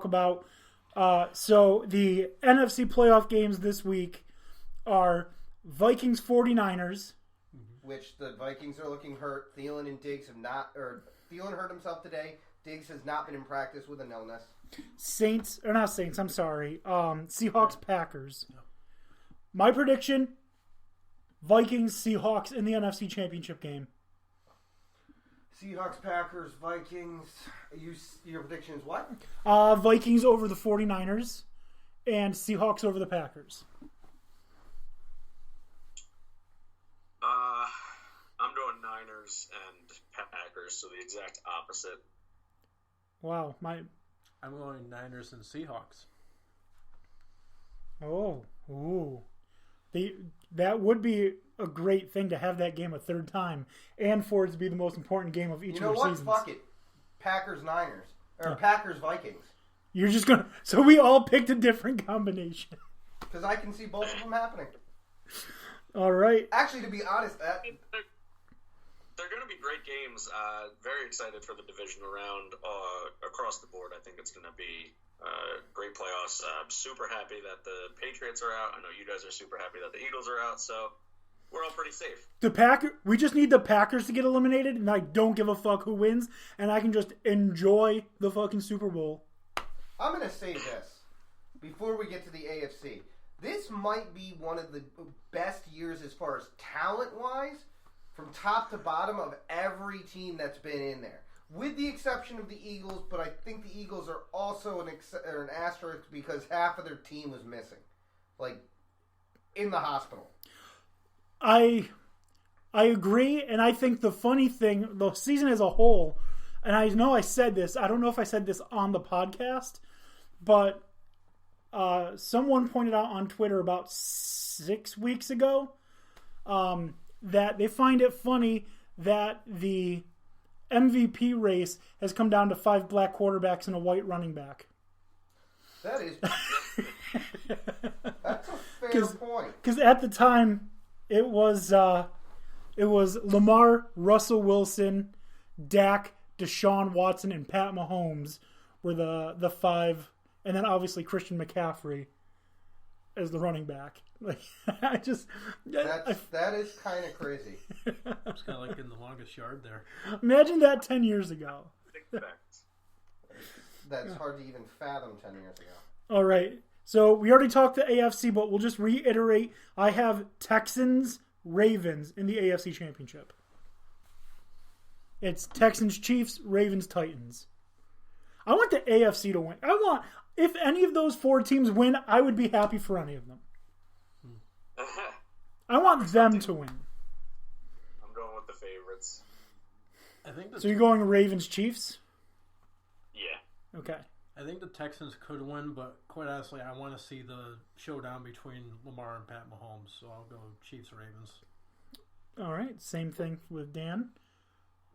about. So the NFC playoff games this week are Vikings 49ers. Which the Vikings are looking hurt. Thielen and Diggs have not, or Thielen hurt himself today. Diggs has not been in practice with an illness. Seahawks Packers. My prediction: Vikings Seahawks in the NFC Championship game. Seahawks, Packers, Vikings. Your prediction is what? Vikings over the 49ers and Seahawks over the Packers. I'm doing Niners and Packers, so the exact opposite. Wow, I'm going Niners and Seahawks. That would be a great thing to have that game a third time, and for it to be the most important game of each of your seasons. Fuck it, Packers Niners or Packers Vikings. You're just gonna. So we all picked a different combination. Because I can see both of them happening. All right. Actually, to be honest, they're going to be great games. Very excited for the divisional round across the board. I think it's going to be great playoffs. I'm super happy that the Patriots are out. I know you guys are super happy that the Eagles are out. So we're all pretty safe. We just need the Packers to get eliminated, and I don't give a fuck who wins, and I can just enjoy the fucking Super Bowl. I'm going to say this before we get to the AFC. This might be one of the best years as far as talent-wise, from top to bottom of every team that's been in there. With the exception of the Eagles, but I think the Eagles are also an asterisk because half of their team was missing. Like, in the hospital. I agree, and I think the funny thing, the season as a whole, and I know I said this, I don't know if I said this on the podcast, but someone pointed out on Twitter about 6 weeks ago that they find it funny that the MVP race has come down to 5 black quarterbacks and a white running back. That is... That's a fair point. Because at the time, it was Lamar, Russell Wilson, Dak, Deshaun Watson, and Pat Mahomes were the 5, and then obviously Christian McCaffrey as the running back. Like, that is kind of crazy. It's kind of like in the longest yard there. Imagine that 10 years ago. That's hard to even fathom 10 years ago. All right. So we already talked to AFC, but we'll just reiterate. I have Texans, Ravens in the AFC Championship. It's Texans, Chiefs, Ravens, Titans. I want the AFC to win. If any of those 4 teams win, I would be happy for any of them. I want them to win. I'm going with the favorites. So you're going Ravens, Chiefs? Yeah. Okay. I think the Texans could win, but quite honestly, I want to see the showdown between Lamar and Pat Mahomes, so I'll go Chiefs, Ravens. All right, same thing with Dan.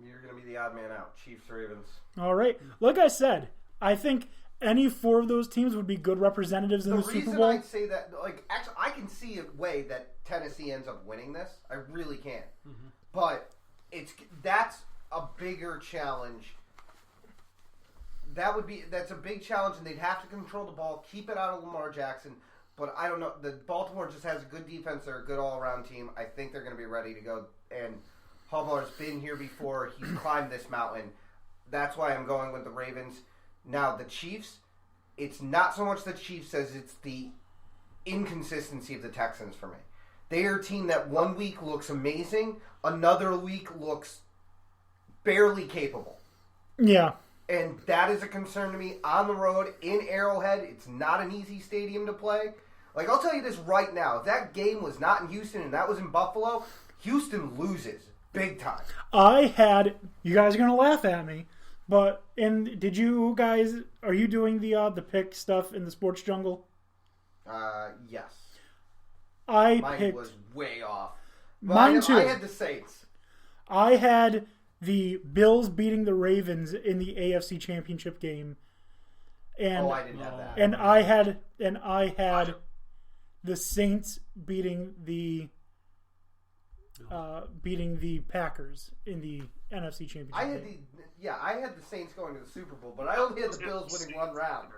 You're going to be the odd man out. Chiefs, Ravens. All right. Like I said, I think any 4 of those teams would be good representatives in the Super Bowl. The reason I'd say that, actually, I can see a way that Tennessee ends up winning this. I really can. Mm-hmm. But that's a bigger challenge. That's a big challenge, and they'd have to control the ball, keep it out of Lamar Jackson. But I don't know. The Baltimore just has a good defense. They're a good all-around team. I think they're going to be ready to go. And Harbaugh has been here before. He's climbed this mountain. That's why I'm going with the Ravens. Now, the Chiefs, it's not so much the Chiefs as it's the inconsistency of the Texans for me. They are a team that one week looks amazing, another week looks barely capable. Yeah. And that is a concern to me. On the road, in Arrowhead, it's not an easy stadium to play. Like, I'll tell you this right now. If that game was not in Houston and that was in Buffalo, Houston loses big time. You guys are going to laugh at me, but did you guys, are you doing the pick stuff in the Sports Jungle? Yes. Mine was way off. Mine too. I had the Saints. I had the Bills beating the Ravens in the AFC Championship game. And, I didn't have that. And I had the Saints beating the Packers in the NFC Championship game. I had the Saints going to the Super Bowl, but I only had the Bills winning one round.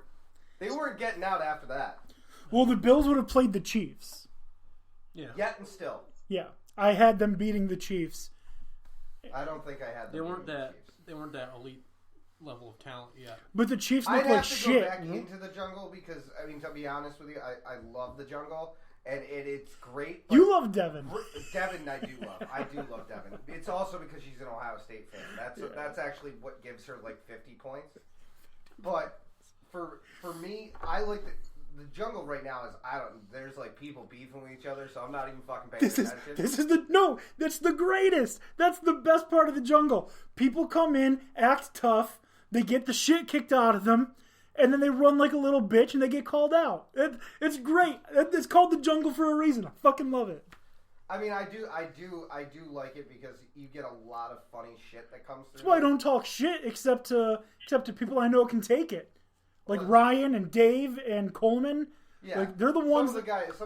They weren't getting out after that. Well, the Bills would have played the Chiefs. Yeah. Yet and still. Yeah. I had them beating the Chiefs. I don't think I had them. They weren't beating the that. Chiefs. They weren't that elite level of talent yet. But the Chiefs look I'd like have to shit. go back into the jungle because, I mean, to be honest with you, I love the jungle, and it's great. You love Devin. Devin, I do love. I do love Devin. It's also because she's an Ohio State fan. That's actually what gives her like 50 points. But for me, I like the jungle right now is there's like people beefing with each other, so I'm not even fucking paying attention. That's the greatest. That's the best part of the jungle. People come in, act tough, they get the shit kicked out of them, and then they run like a little bitch and they get called out. It's great. It's called the jungle for a reason. I fucking love it. I mean, I do like it because you get a lot of funny shit that comes through. That's why I don't talk shit except to people I know can take it. Like Ryan and Dave and Coleman. Yeah. Like they're the ones. Some of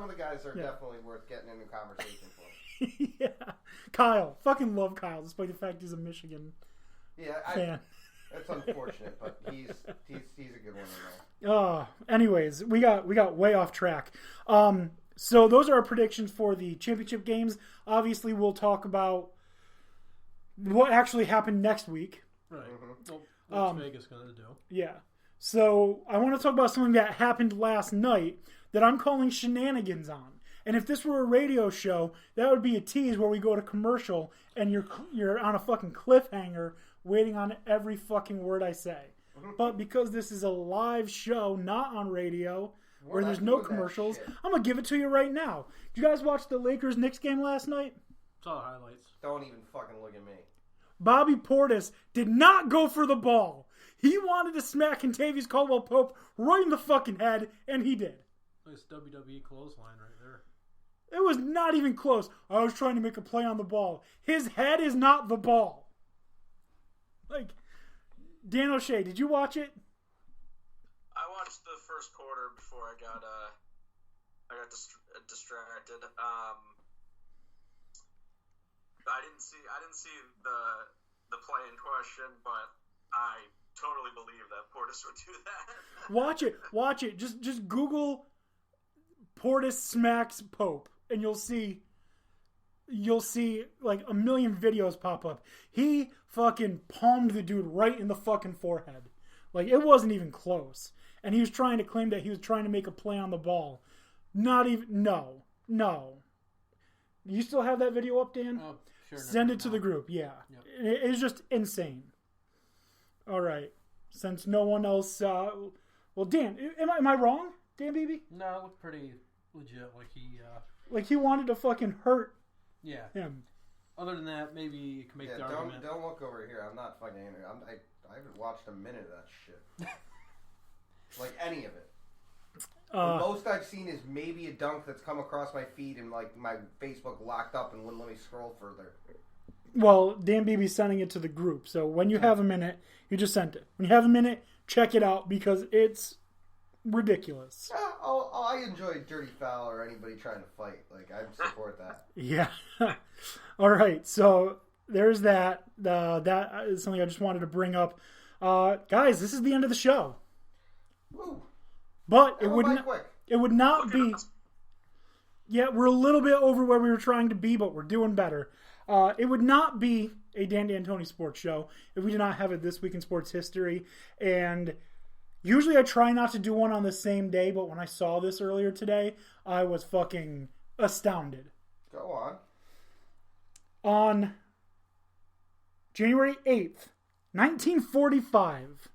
the guys are definitely worth getting into conversation for. Yeah. Kyle. Fucking love Kyle, despite the fact he's a Michigan fan. That's unfortunate, but he's a good one to know. Anyways, we got way off track. So those are our predictions for the championship games. Obviously, we'll talk about what actually happened next week. Right. Well, what's Vegas going to do? Yeah. So I want to talk about something that happened last night that I'm calling shenanigans on. And if this were a radio show, that would be a tease where we go to commercial and you're on a fucking cliffhanger waiting on every fucking word I say. But because this is a live show, not on radio, where there's no commercials, I'm going to give it to you right now. Did you guys watch the Lakers-Knicks game last night? Saw the highlights. Don't even fucking look at me. Bobby Portis did not go for the ball. He wanted to smack Kentavious Caldwell-Pope right in the fucking head, and he did. Nice WWE clothesline right there. It was not even close. I was trying to make a play on the ball. His head is not the ball. Like, Dan O'Shea, did you watch it? I watched the first quarter before I got distracted. I didn't see the play in question, but I totally believe that Portis would do that. Watch it. Just Google Portis smacks Pope, and you'll see like a million videos pop up. He fucking palmed the dude right in the fucking forehead. Like, it wasn't even close. And he was trying to claim that he was trying to make a play on the ball. Not even, no. You still have that video up, Dan? Sure. Send it to the group, yeah. Yep. It's just insane. All right. Since no one else, well, Dan, am I wrong, Dan Beebe? No, it looked pretty legit. Like he wanted to fucking hurt him. Other than that, maybe you can make the argument. Don't look over here. I'm not fucking angry. I haven't watched a minute of that shit. Like any of it. The most I've seen is maybe a dunk that's come across my feed and like my Facebook locked up and wouldn't let me scroll further. Well, Dan Beebe's sending it to the group, so when you have a minute, you just sent it. When you have a minute, check it out because it's ridiculous. I enjoy Dirty Foul or anybody trying to fight. Like, I support that. Yeah. All right, so there's that. That is something I just wanted to bring up. Guys, this is the end of the show. Woo. But it would not be. Yeah, we're a little bit over where we were trying to be, but we're doing better. It would not be a Dan D'Antoni sports show if we did not have it This Week in Sports History. And usually I try not to do one on the same day, but when I saw this earlier today, I was fucking astounded. Go on. On January 8th, 1945,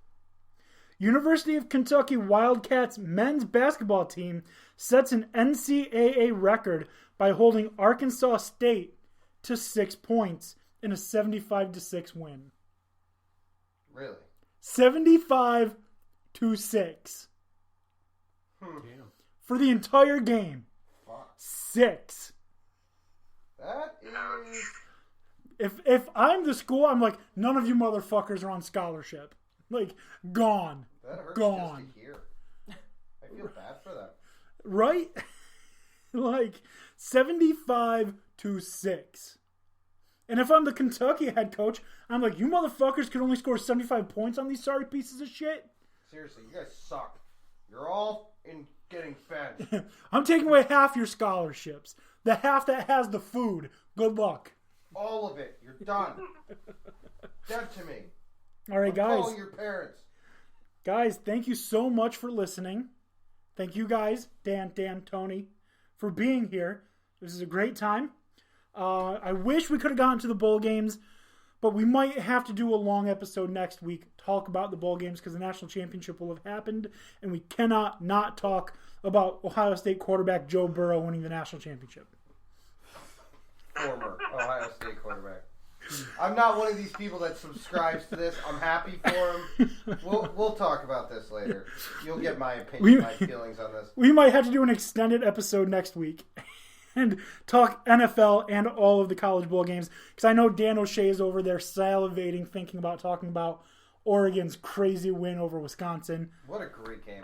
University of Kentucky Wildcats men's basketball team sets an NCAA record by holding Arkansas State to 6 points in a 75-6 win. Really? 75-6. Damn. For the entire game. Fuck. 6. That is... If I'm the school, I'm like, none of you motherfuckers are on scholarship. Like, gone. That hurts gone. just to hear. I feel bad for them. Right? Like, 75-6. And if I'm the Kentucky head coach, I'm like, you motherfuckers could only score 75 points on these sorry pieces of shit? Seriously, you guys suck. You're all I'm taking away half your scholarships. The half that has the food. Good luck. All of it. You're done. Dead to me. All right, guys. Calling your parents. Guys, thank you so much for listening. Thank you guys, Dan, Tony, for being here. This is a great time. I wish we could have gotten to the bowl games, but we might have to do a long episode next week, talk about the bowl games, because the national championship will have happened, and we cannot not talk about Ohio State quarterback Joe Burrow winning the national championship. Former Ohio State quarterback. I'm not one of these people that subscribes to this. I'm happy for him. We'll talk about this later. You'll get my opinion, my feelings on this. We might have to do an extended episode next week and talk NFL and all of the college bowl games, because I know Dan O'Shea is over there salivating, thinking about talking about Oregon's crazy win over Wisconsin. What a great game.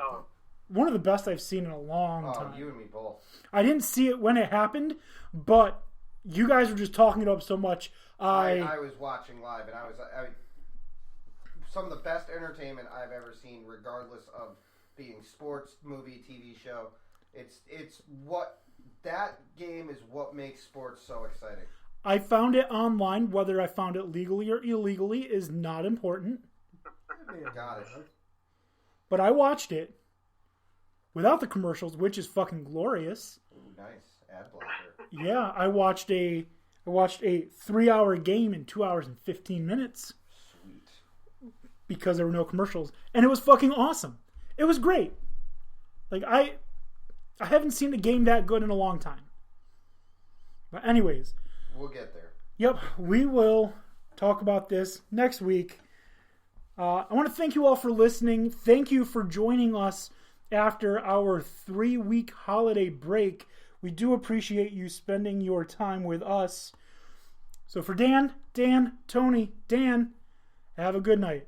One of the best I've seen in a long time. You and me both. I didn't see it when it happened, but you guys were just talking it up so much. I was watching live, and I some of the best entertainment I've ever seen, regardless of being sports, movie, TV show. It's what that game is what makes sports so exciting. I found it online. Whether I found it legally or illegally is not important. Got it. But I watched it without the commercials, which is fucking glorious. Ooh, nice. Ad blocker. Yeah, I watched a 3-hour game in 2 hours and 15 minutes. Sweet. Because there were no commercials. And it was fucking awesome. It was great. Like, I haven't seen a game that good in a long time. But anyways. We'll get there. Yep, we will talk about this next week. I want to thank you all for listening. Thank you for joining us after our 3-week holiday break. We do appreciate you spending your time with us. So for Dan, Tony, have a good night.